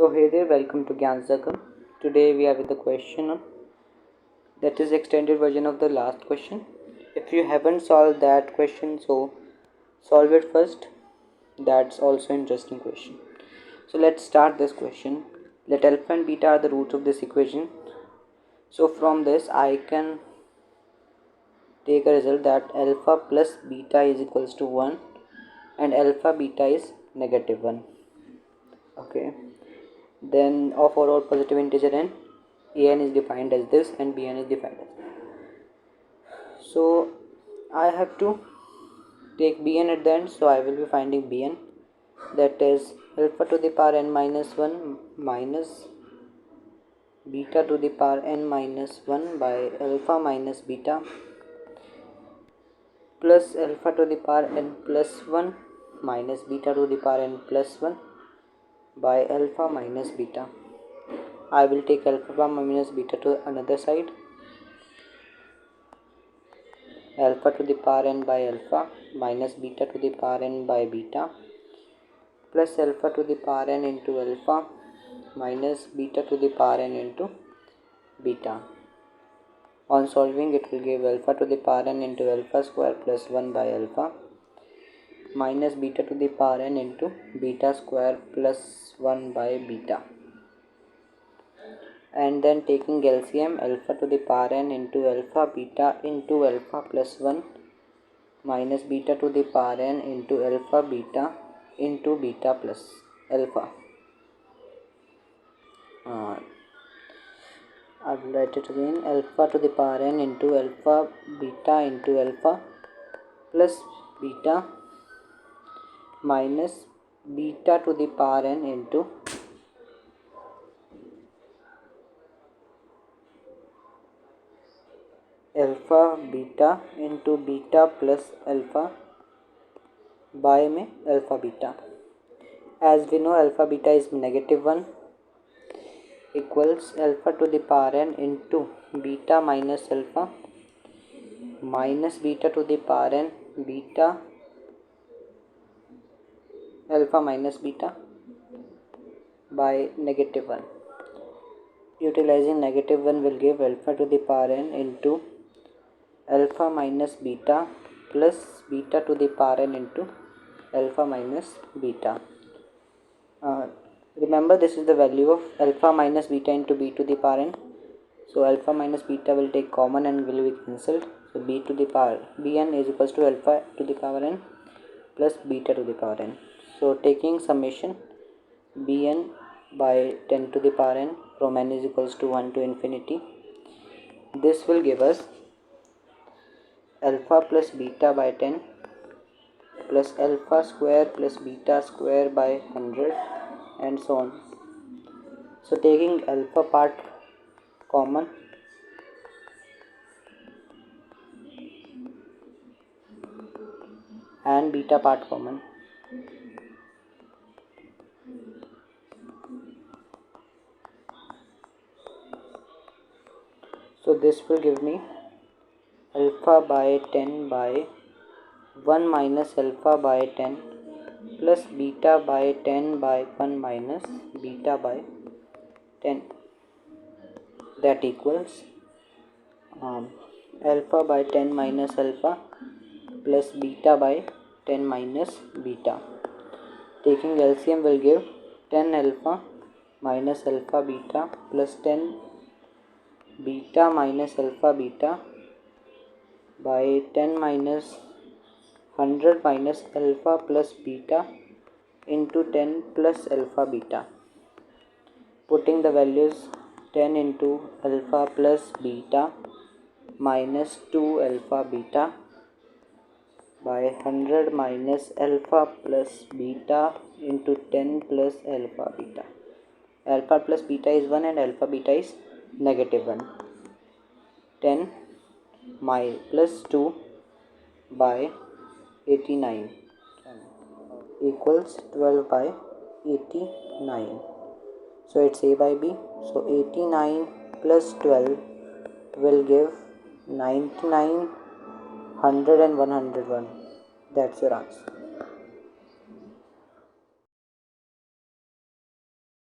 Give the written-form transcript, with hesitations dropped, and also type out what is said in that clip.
So hey there, welcome to Gyan Circle. Today we are with the question that is extended version of the last question. If you haven't solved that question, so solve it first. That's also interesting question. So let's start this question. Let alpha and beta are the roots of this equation. So from this I can take a result that alpha plus beta is equals to 1 and alpha beta is negative 1. Okay. Then of all positive integer n, an is defined as this and bn is defined as this. So I have to take bn at the end, so I will be finding bn, that is alpha to the power n minus 1 minus beta to the power n minus 1 by alpha minus beta plus alpha to the power n plus 1 minus beta to the power n plus 1 by alpha minus beta. I will take alpha minus beta to another side. Alpha to the power n by alpha minus beta to the power n by beta plus alpha to the power n into alpha minus beta to the power n into beta. On solving, it will give alpha to the power n into alpha square plus 1 by alpha minus beta to the power n into beta square plus 1 by beta. And then taking LCM, alpha to the power n into alpha beta into alpha plus 1 minus beta to the power n into alpha beta into beta plus alpha. I will write it again. Alpha to the power n into alpha beta into alpha plus beta minus beta to the power n into alpha beta into beta plus alpha by में alpha beta. As we know, alpha beta is negative 1 equals alpha to the power n into beta minus alpha minus beta to the power n beta alpha minus beta by negative 1. Utilizing negative 1 will give alpha to the power n into alpha minus beta plus beta to the power n into alpha minus beta. Remember, this is the value of alpha minus beta into b to the power n. So alpha minus beta will take common and will be cancelled. So b to the power bn is equals to alpha to the power n plus beta to the power n. So taking summation bn by 10 to the power n from n is equals to 1 to infinity, this will give us alpha plus beta by 10 plus alpha square plus beta square by 100 and so on. So taking alpha part common, and beta part common, so this will give me alpha by 10 by 1 minus alpha by 10 plus beta by 10 by 1 minus beta by 10, that equals alpha by 10 minus alpha plus beta by 10 minus beta. Taking LCM will give 10 alpha minus alpha beta plus 10 beta minus alpha beta by 10 minus 100 minus alpha plus beta into 10 plus alpha beta. Putting the values 10 into alpha plus beta minus 2 alpha beta by 100 minus alpha plus beta into 10 plus alpha beta. Alpha plus beta is 1 and alpha beta is negative 1. 10 plus 2 by 89 equals 12 by 89. So it's A by B. So 89 plus 12 will give 99, 100 and 101. That's your answer.